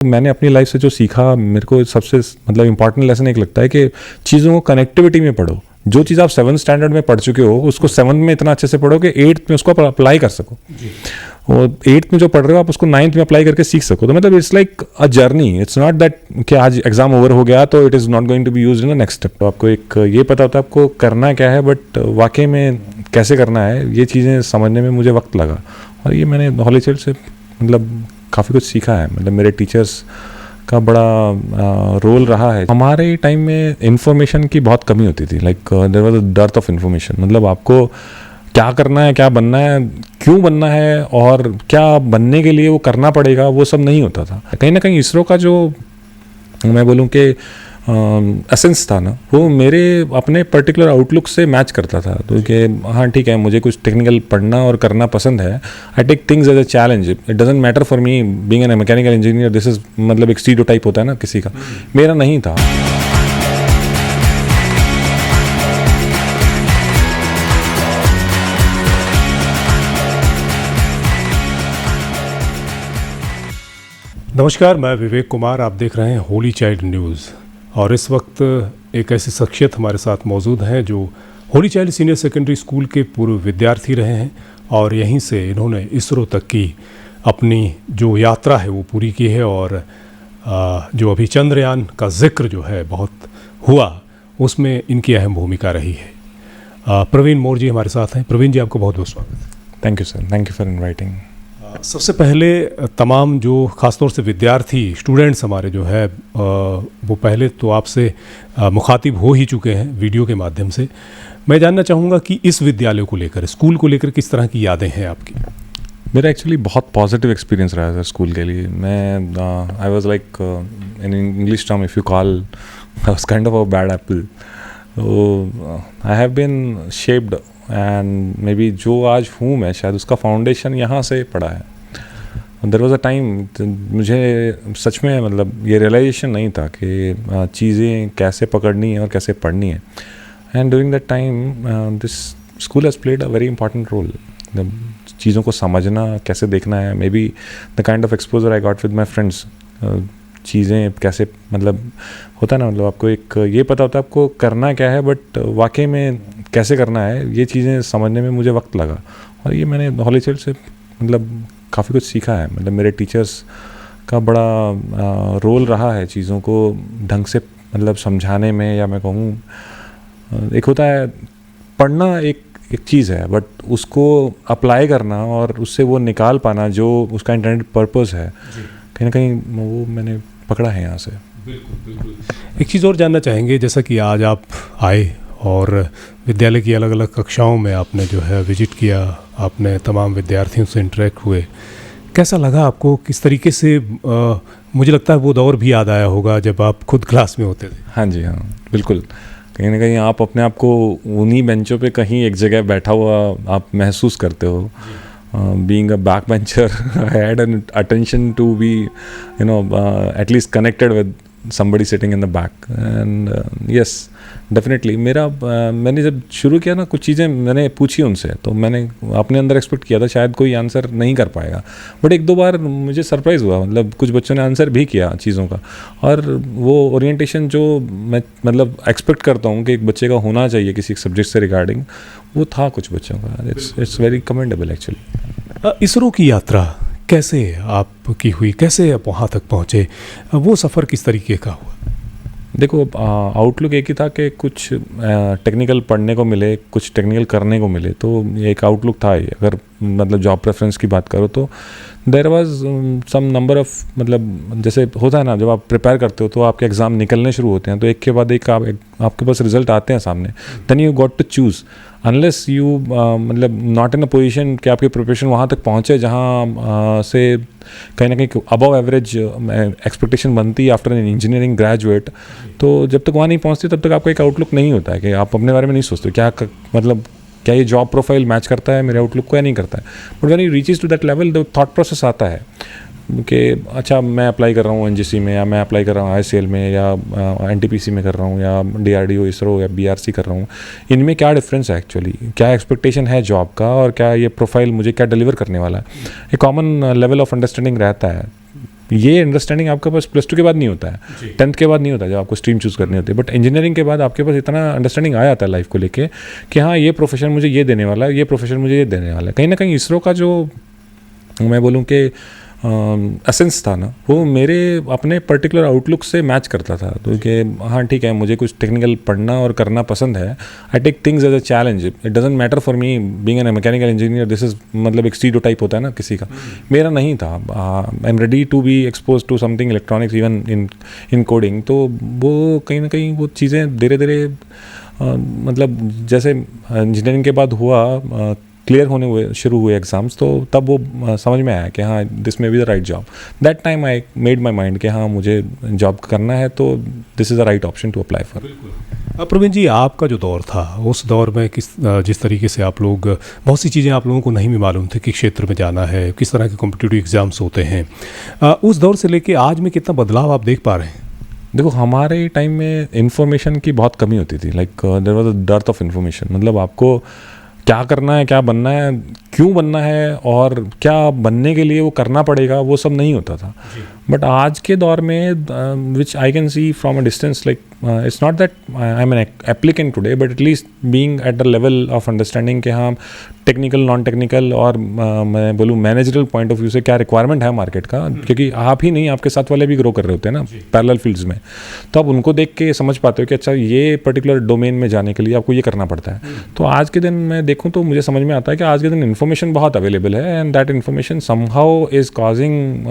मैंने अपनी लाइफ से जो सीखा, मेरे को सबसे मतलब इम्पॉर्टेंट लेसन एक लगता है कि चीज़ों को कनेक्टिविटी में पढ़ो। जो चीज़ आप 7th स्टैंडर्ड में पढ़ चुके हो उसको 7th में इतना अच्छे से पढ़ो कि 8th में उसको अप्लाई कर सको, और 8th में जो पढ़ रहे हो आप उसको 9th में अप्लाई करके सीख सको। तो मतलब it's like a journey, it's not that कि आज एग्जाम ओवर हो गया तो it is not going to be used in the next step. तो आपको एक ये पता होता है आपको करना क्या है, बट वाकई में कैसे करना है ये चीज़ें समझने में मुझे वक्त लगा। और ये मैंने होली चाइल्ड से मतलब काफ़ी कुछ सीखा है। मतलब मेरे टीचर्स का बड़ा रोल रहा है। हमारे टाइम में इंफॉर्मेशन की बहुत कमी होती थी, like there was a dearth of information. मतलब आपको क्या करना है, क्या बनना है, क्यों बनना है और क्या बनने के लिए वो करना पड़ेगा, वो सब नहीं होता था। कहीं ना कहीं इसरो का जो मैं बोलूँ कि एसेंस था ना, वो मेरे अपने पर्टिकुलर आउटलुक से मैच करता था। तो कि हाँ ठीक है, मुझे कुछ टेक्निकल पढ़ना और करना पसंद है। I take things as a challenge. It doesn't matter for me being an mechanical engineer, this is मतलब एक स्टीरियोटाइप होता है ना किसी का, मेरा नहीं था। नमस्कार, मैं विवेक कुमार। आप देख रहे हैं होली चाइल्ड न्यूज़, और इस वक्त एक ऐसी शख्सियत हमारे साथ मौजूद हैं जो Holi child senior secondary school के पूर्व विद्यार्थी रहे हैं, और यहीं से इन्होंने इसरो तक की अपनी जो यात्रा है वो पूरी की है। और जो अभी चंद्रयान का जिक्र जो है बहुत हुआ, उसमें इनकी अहम भूमिका रही है। प्रवीण मोर जी हमारे साथ हैं। प्रवीण जी, आपको बहुत बहुत स्वागत है। Thank you sir, thank you for inviting. सबसे पहले तमाम जो ख़ासतौर से विद्यार्थी स्टूडेंट्स हमारे जो है वो पहले तो आपसे मुखातिब हो ही चुके हैं वीडियो के माध्यम से। मैं जानना चाहूँगा कि इस विद्यालय को लेकर, स्कूल को लेकर किस तरह की यादें हैं आपकी? मेरा एक्चुअली बहुत पॉजिटिव एक्सपीरियंस रहा है सर स्कूल के लिए। मैं I was like in English term if you call I was kind of a bad Apple. I have bean shaped and may be जो आज हूँ मैं, शायद उसका फाउंडेशन यहाँ से पड़ा है। देयर वाज अ टाइम मुझे सच में मतलब ये रियलाइजेशन नहीं था कि चीज़ें कैसे पकड़नी है और कैसे पढ़नी है। And during that time this school has played a very important role. चीज़ों को समझना, कैसे देखना है, may be the kind of exposure I got with my friends. चीज़ें कैसे मतलब होता है ना, मतलब आपको एक ये पता होता है आपको करना क्या है, बट वाकई में कैसे करना है ये चीज़ें समझने में मुझे वक्त लगा। और ये मैंने होली चाइल्ड से मतलब काफ़ी कुछ सीखा है। मतलब मेरे टीचर्स का बड़ा रोल रहा है चीज़ों को ढंग से मतलब समझाने में। या मैं कहूँ एक होता है पढ़ना एक चीज़ है, बट उसको अप्लाई करना और उससे वो निकाल पाना जो उसका इंटेंडेड पर्पस है, कहीं ना कहीं वो मैंने पकड़ा है यहाँ से। बिल्कुल बिल्कुल। एक चीज़ और जानना चाहेंगे, जैसा कि आज आप आए और विद्यालय की अलग अलग कक्षाओं में आपने जो है विजिट किया, आपने तमाम विद्यार्थियों से इंटरेक्ट हुए, कैसा लगा आपको? किस तरीके से मुझे लगता है वो दौर भी याद आया होगा जब आप खुद क्लास में होते थे। हाँ जी, हाँ बिल्कुल। कहीं ना कहीं आप अपने आप को उन्हीं बेंचों पे कहीं एक जगह बैठा हुआ आप महसूस करते हो। Being a backbencher, I had an attention to be, at least connected with somebody sitting in the back. And yes, definitely. मैंने जब शुरू किया ना, कुछ चीज़ें मैंने पूछी उनसे, तो मैंने अपने अंदर एक्सपेक्ट किया था शायद कोई आंसर नहीं कर पाएगा, बट एक दो बार मुझे सरप्राइज़ हुआ। मतलब कुछ बच्चों ने आंसर भी किया चीज़ों का, और वो ओरिएंटेशन जो मैं मतलब एक्सपेक्ट करता हूँ कि एक बच्चे का होना चाहिए किसी सब्जेक्ट से रिगार्डिंग, वो था कुछ बच्चों का। It's very commendable actually. ISRO की यात्रा कैसे आपकी हुई, कैसे आप वहाँ तक पहुँचे, वो सफ़र किस तरीके का हुआ? देखो, आउटलुक एक ही था कि कुछ टेक्निकल पढ़ने को मिले, कुछ टेक्निकल करने को मिले, तो एक आउटलुक था ही। अगर मतलब जॉब प्रेफरेंस की बात करो तो there was some number of, मतलब जैसे होता है ना, जब आप प्रिपेयर करते हो तो आपके एग्ज़ाम निकलने शुरू होते हैं, तो एक के बाद एक आपके पास रिजल्ट आते हैं सामने। Then you got to choose, unless you मतलब नॉट इन अ पोजीशन कि आपकी प्रिपरेशन वहाँ तक पहुँचे जहाँ से कहीं ना कहीं अबव एवरेज एक्सपेक्टेशन बनती है आफ्टर एन इंजीनियरिंग ग्रेजुएट। तो जब तक वहाँ नहीं पहुँचती तब तक आपका एक आउटलुक नहीं होता है कि आप अपने बारे में नहीं सोचते क्या मतलब क्या ये जॉब प्रोफाइल मैच करता है मेरे आउटलुक को या नहीं करता है। But when you reaches to that level, the thought process आता है कि अच्छा मैं अप्लाई कर रहा हूँ एनजीसी में, या मैं अप्लाई कर रहा हूँ आईसीएल में, या एनटीपीसी में कर रहा हूँ, या डीआरडीओ, इसरो या बीआरसी कर रहा हूँ। इनमें क्या डिफरेंस है एक्चुअली, क्या एक्सपेक्टेशन है जॉब का, और क्या ये प्रोफाइल मुझे क्या डिलीवर करने वाला है। एक कॉमन लेवल ऑफ अंडरस्टैंडिंग रहता है। ये अंडरस्टैंडिंग आपके पास +2 के बाद नहीं होता है, 10th के बाद नहीं होता है जब आपको स्ट्रीम चूज़ करनी होती है, बट इंजीनियरिंग के बाद आपके पास इतना अंडरस्टैंडिंग आ जाता है लाइफ को लेके कि हाँ ये प्रोफेशन मुझे ये देने वाला है, ये प्रोफेशन मुझे ये देने वाला है। कहीं ना कहीं इसरो का जो मैं बोलूँ कि एसेंस था ना, वो मेरे अपने पर्टिकुलर आउटलुक से मैच करता था। तो कि हाँ ठीक है, मुझे कुछ टेक्निकल पढ़ना और करना पसंद है, I take things as a challenge, it doesn't matter for me being an mechanical engineer, this is मतलब एक स्टीरियोटाइप होता है ना किसी का, मेरा नहीं था। I am ready to be expose to something electronics even in coding. तो वो कहीं ना कहीं वो चीज़ें धीरे धीरे मतलब जैसे इंजीनियरिंग के बाद हुआ, क्लियर होने हुए शुरू हुए एग्ज़ाम्स, तो तब वो समझ में आया कि हाँ this may B the right job. That time I made my mind कि हाँ मुझे जॉब करना है, तो this is the right option to apply for. Praveen ji, आपका जो दौर था उस दौर में जिस तरीके से आप लोग बहुत सी चीज़ें आप लोगों को नहीं भी मालूम थे कि क्षेत्र में जाना है, किस तरह के कॉम्पिटिटिव एग्ज़ाम्स होते हैं, उस दौर से लेके आज में कितना बदलाव आप देख पा रहे हैं? देखो हमारे टाइम में इन्फॉर्मेशन की बहुत कमी होती थी, like there was a dearth of information. मतलब आपको क्या करना है, क्या बनना है, क्यों बनना है और क्या बनने के लिए वो करना पड़ेगा, वो सब नहीं होता था। बट आज के दौर में which I can see from a distance, like it's not that I am an applicant today, but at least being at the level of understanding कि हाँ टेक्निकल नॉन टेक्निकल और मैं बोलूँ मैनेजरल पॉइंट ऑफ व्यू से क्या requirement है market का, क्योंकि आप ही नहीं आपके साथ वाले भी ग्रो कर रहे होते हैं ना पैरेलल फील्ड्स में, तो आप उनको देख के समझ पाते हो कि अच्छा ये पर्टिकुलर डोमेन में जाने के लिए आपको ये करना पड़ता है। तो आज के दिन मैं देखूँ तो मुझे समझ में आता है कि आज के दिन इन्फॉर्मेशन बहुत अवेलेबल है, and that information somehow is causing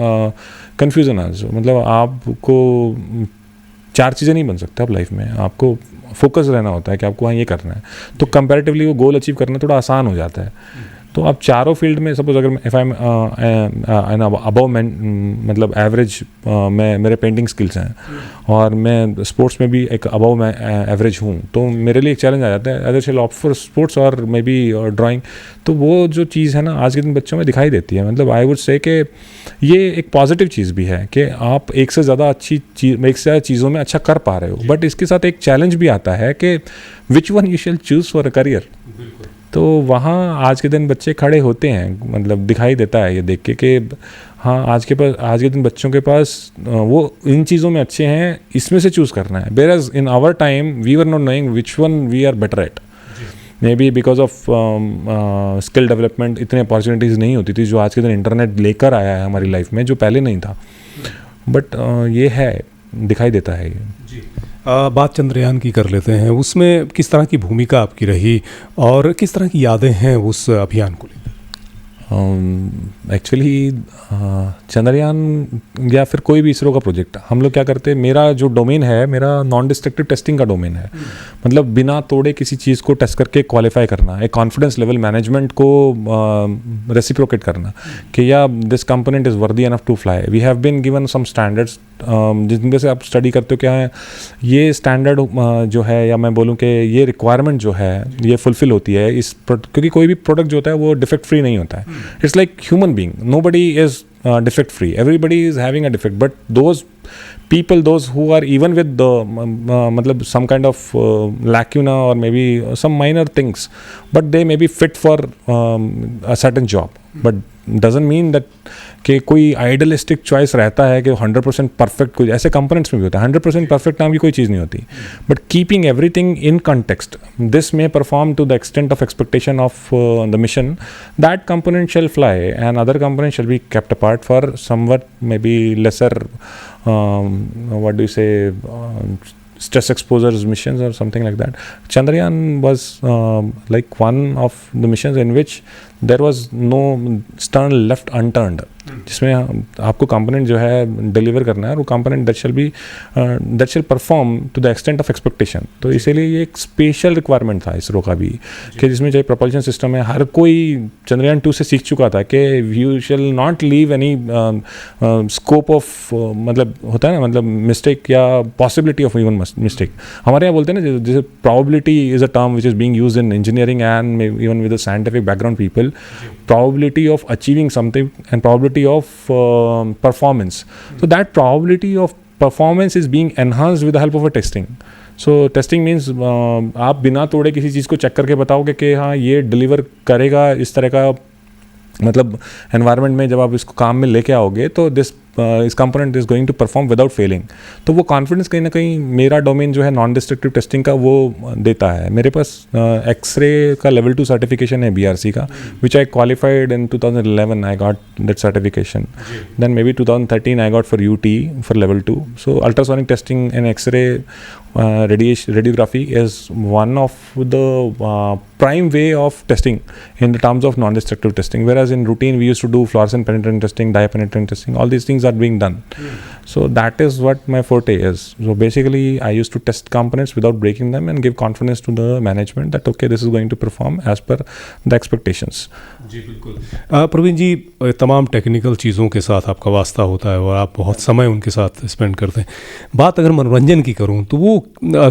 confusion आज। मतलब आपको 4 चीज़ें नहीं बन सकते अब लाइफ में, आपको फोकस रहना होता है कि आपको हाँ ये करना है, तो कंपैरेटिवली वो गोल अचीव करना थोड़ा आसान हो जाता है। तो आप चारों फील्ड में सपोज अगर इफ़ आई एम अबव मतलब एवरेज, मैं मेरे पेंटिंग स्किल्स हैं और मैं स्पोर्ट्स में भी एक अबव मैं एवरेज हूँ, तो मेरे लिए एक चैलेंज आ जाता है other shall opt for sports और मे बी ड्राइंग। तो वो जो चीज़ है ना आज के दिन बच्चों में दिखाई देती है। मतलब आई वुड से कि ये एक पॉजिटिव चीज़ भी है कि आप एक से ज़्यादा अच्छी चीज़, एक से ज़्यादा चीज़ों में अच्छा कर पा रहे हो, बट इसके साथ एक चैलेंज भी आता है कि which one you shall choose for a career. तो वहाँ आज के दिन बच्चे खड़े होते हैं, मतलब दिखाई देता है ये देख के कि हाँ आज के दिन बच्चों के पास वो इन चीज़ों में अच्छे हैं, इसमें से चूज़ करना है। Whereas in our time we were not knowing which one we are better at, maybe because of skill development इतने अपॉर्चुनिटीज़ नहीं होती थी जो आज के दिन इंटरनेट लेकर आया है हमारी लाइफ में, जो पहले नहीं था। बट ये है, दिखाई देता है ये। बात चंद्रयान की कर लेते हैं, उसमें किस तरह की भूमिका आपकी रही और किस तरह की यादें हैं उस अभियान को लेकर? एक्चुअली चंद्रयान या फिर कोई भी इसरो का प्रोजेक्ट हम लोग क्या करते हैं, मेरा जो डोमेन है मेरा नॉन डिस्ट्रक्टिव टेस्टिंग का डोमेन है। मतलब बिना तोड़े किसी चीज़ को टेस्ट करके क्वालिफाई करना, एक कॉन्फिडेंस लेवल मैनेजमेंट को रेसिप्रोकेट करना कि या this component is worthy enough to fly. We have been given some standards जिनमें से आप स्टडी करते हो क्या है ये स्टैंडर्ड जो है, या मैं बोलूँ कि ये रिक्वायरमेंट जो है ये फुलफिल होती है इस क्योंकि कोई भी प्रोडक्ट जो होता है वो डिफेक्ट फ्री नहीं होता है। It's like human being. Nobody is defect free. Everybody is having a defect. But those people, those who are even with the matlab some kind of lacuna or maybe some minor things, but they may be fit for a certain job. But doesn't mean that कि कोई idealistic choice रहता है कि 100% perfect, कुछ ऐसे components में भी होता है 100% परफेक्ट नाम की कोई चीज़ नहीं होती। But keeping everything in context, this may perform to the extent of expectation of the mission, that component shall fly and other component shall be kept apart for somewhat maybe lesser what do you say stress exposures missions or something like that. Chandrayaan was like one of the missions in which there was no stone left unturned, जिसमें आपको component जो है deliver करना है और वो component that shall perform to the extent of expectation. तो इसीलिए ये एक स्पेशल रिक्वायरमेंट था इसरो का भी कि जिसमें चाहे प्रोपल्शन सिस्टम है, हर कोई चंद्रयान 2 से सीख चुका था कि you shall not leave any scope of, मतलब होता है ना, मतलब मिस्टेक या पॉसिबिलिटी ऑफ इवन मिस्टेक। हमारे यहाँ बोलते हैं ना जैसे probability is a term which is being used in engineering and even with the scientific background people, probability of achieving something and probability of performance. So that probability of performance is being enhanced with the help of a testing. So testing means आप बिना तोड़े किसी चीज़ को check करके बताओगे कि हाँ ये डिलीवर करेगा इस तरह का, मतलब एनवायरनमेंट में जब आप इसको काम में लेके आओगे तो दिस इस component is going to perform without failing. तो वो कॉन्फिडेंस कहीं ना कहीं मेरा डोमेन जो है नॉन डिस्ट्रक्टिव टेस्टिंग का वो देता है. मेरे पास एक्सरे का लेवल 2 सर्टिफिकेशन है BRC का, which I qualified in 2011. I got that certification. Then maybe 2013 I got for UT for level 2. So ultrasonic testing and X-ray radiography is one of the prime way of testing in the terms of non-destructive testing. Whereas in routine we used to do fluorescent penetrant testing, dye penetrant testing. All these things are being done. So that is what my forte is. So basically I used to test components without breaking them and give confidence to the management that okay, this is going to perform as per the expectations. जी बिल्कुल. प्रवीण जी, तमाम technical चीज़ों के साथ आपका वास्ता होता है और आप बहुत समय उनके साथ स्पेंड करते हैं. बात अगर मनोरंजन की करूं तो वो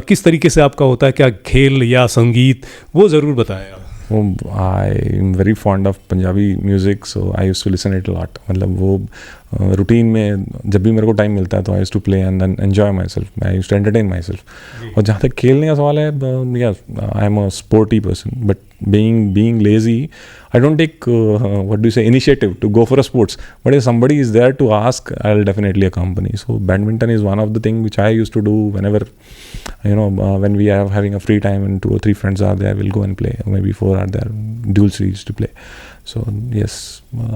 किस तरीके से आपका होता है? क्या खेल या संगीत? वो ज़रूर बताएं आप. I am very fond of Punjabi music, so I used to listen it a lot. मतलब वो रूटीन में जब भी मेरे को टाइम मिलता है तो I used to play and then enjoy myself. I used to entertain myself. और जहाँ तक खेलने का सवाल है, I am a sporty person, but being lazy, I don't take what do you say, initiative to go for a sports. But if somebody is there to ask, I'll definitely accompany. So badminton is one of the things which I used to do whenever, when we are having a free time and 2 or 3 friends are there, we'll go and play. Or maybe 4 are there. Duels we used to play. So yes,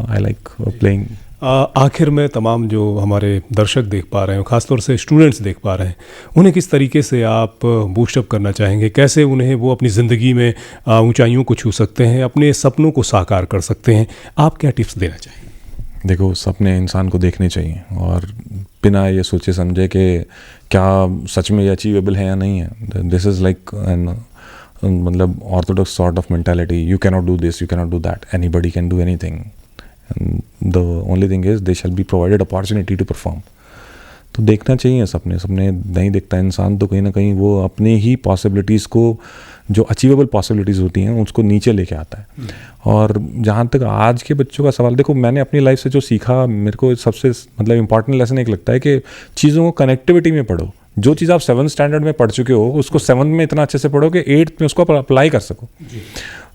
I like playing. आखिर में तमाम जो हमारे दर्शक देख पा रहे हैं, ख़ासतौर से स्टूडेंट्स देख पा रहे हैं, उन्हें किस तरीके से आप बूस्टअप करना चाहेंगे? कैसे उन्हें वो अपनी ज़िंदगी में ऊंचाइयों को छू सकते हैं, अपने सपनों को साकार कर सकते हैं? आप क्या टिप्स देना चाहेंगे? देखो, सपने इंसान को देखने चाहिए और बिना ये सोचे समझे कि क्या सच में ये अचीवेबल है या नहीं है. दिस इज़ लाइक एन मतलब Orthodox sort of mentality. You cannot do this, you cannot do that. Anybody can do anything. And the only thing is they shall be provided opportunity to perform. तो देखना चाहिए सपने. सपने नहीं देखता इंसान तो कहीं ना कहीं वो अपने ही पॉसिबिलिटीज़ को, जो अचीवेबल पॉसिबिलिटीज़ होती हैं, उसको नीचे लेके आता है. और जहाँ तक आज के बच्चों का सवाल, देखो मैंने अपनी लाइफ से जो सीखा, मेरे को सबसे मतलब इंपॉर्टेंट लेसन एक लगता है कि चीज़ों को कनेक्टिविटी में पढ़ो. जो चीज़ आप 7th स्टैंडर्ड में पढ़ चुके हो उसको 7th में इतना अच्छे से पढ़ो कि 8th में उसको अप्लाई कर सको.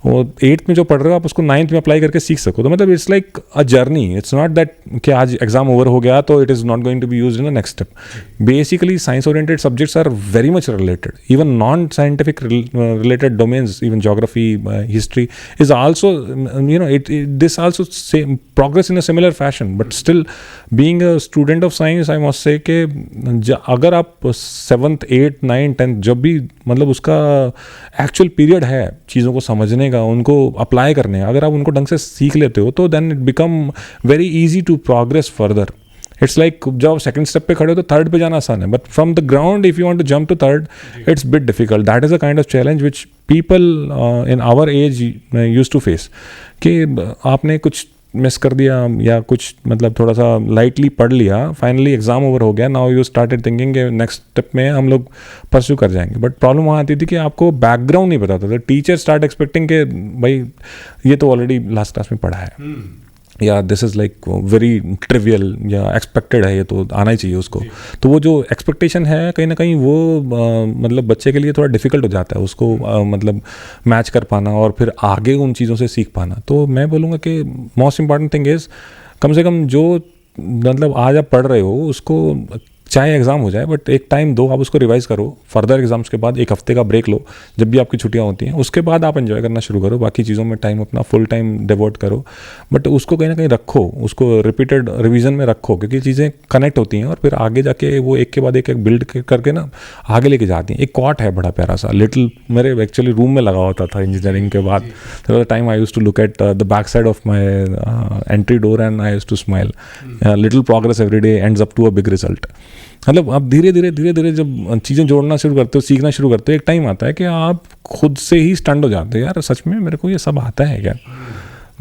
और 8th में जो पढ़ रहे हो आप उसको 9th में अप्लाई करके सीख सको. तो मतलब it's like a journey. It's not that कि आज एग्जाम ओवर हो गया तो it is not going to be used in the next step. Basically science oriented subjects are very much related. Even non scientific related domains, even geography, history is also this also progress in a similar fashion. But still being a student of science I must say कि अगर आप 7th 8th 9th 10th जब भी मतलब उसका actual period है चीज़ों को समझने का, उनको अप्लाई करने, अगर आप उनको ढंग से सीख लेते हो तो then it become very easy to progress further. It's like जब आप 2nd स्टेप पे खड़े हो तो 3rd पे जाना आसान है, but from the ground if you want to jump to 3rd it's bit difficult. That is a kind of challenge which people in our age used to face. कि आपने कुछ मिस कर दिया या कुछ मतलब थोड़ा सा लाइटली पढ़ लिया, फाइनली एग्जाम ओवर हो गया, नाउ यू स्टार्टेड थिंकिंग कि नेक्स्ट स्टेप में हम लोग परस्यू कर जाएंगे. बट प्रॉब्लम वहाँ आती थी कि आपको बैकग्राउंड नहीं पता था. टीचर स्टार्ट एक्सपेक्टिंग कि भाई ये तो ऑलरेडी लास्ट क्लास में पढ़ा है, या this is like very trivial या एक्सपेक्टेड है, ये तो आना ही चाहिए उसको. तो वो जो एक्सपेक्टेशन है कहीं ना कहीं वो मतलब बच्चे के लिए थोड़ा डिफ़िकल्ट हो जाता है उसको मतलब मैच कर पाना और फिर आगे उन चीज़ों से सीख पाना. तो मैं बोलूँगा कि most important thing is come से कम जो मतलब आज आप पढ़ रहे हो उसको, चाहे एग्ज़ाम हो जाए बट एक टाइम दो, आप उसको रिवाइज़ करो. फर्दर एग्जाम्स के बाद 1 हफ्ते का ब्रेक लो जब भी आपकी छुट्टियां होती हैं, उसके बाद आप एंजॉय करना शुरू करो. बाकी चीज़ों में टाइम अपना फुल टाइम डिवोट करो, बट उसको कहीं ना कहीं रखो, उसको रिपीटेड रिवीजन में रखो, क्योंकि चीज़ें कनेक्ट होती हैं और फिर आगे जाके वो एक के बाद एक बिल्ड करके ना आगे लेके जाती हैं. एक कॉट है बड़ा प्यारा सा, लिटिल, मेरे एक्चुअली रूम में लगा होता था इंजीनियरिंग के बाद. Time I used to look at the back side of my entry door and I used to smile. Little progress every day ends up to a big result. मतलब आप धीरे धीरे जब चीज़ें जोड़ना शुरू करते हो, सीखना शुरू करते हो, एक टाइम आता है कि आप खुद से ही स्टंट हो जाते हो, यार सच में मेरे को ये सब आता है क्या.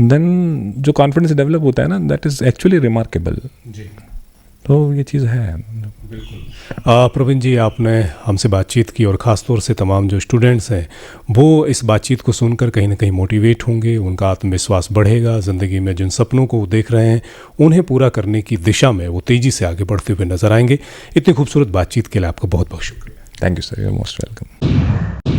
देन जो कॉन्फिडेंस डेवलप होता है ना, दैट इज़ एक्चुअली रिमार्केबल. तो ये चीज़ है. बिल्कुल. प्रवीण जी, आपने हमसे बातचीत की और ख़ास तौर से तमाम जो स्टूडेंट्स हैं वो इस बातचीत को सुनकर कहीं ना कहीं मोटिवेट होंगे, उनका आत्मविश्वास बढ़ेगा, ज़िंदगी में जिन सपनों को वो देख रहे हैं उन्हें पूरा करने की दिशा में वो तेज़ी से आगे बढ़ते हुए नजर आएंगे. इतनी खूबसूरत बातचीत के लिए आपका बहुत बहुत शुक्रिया. Thank you sir, you are most welcome.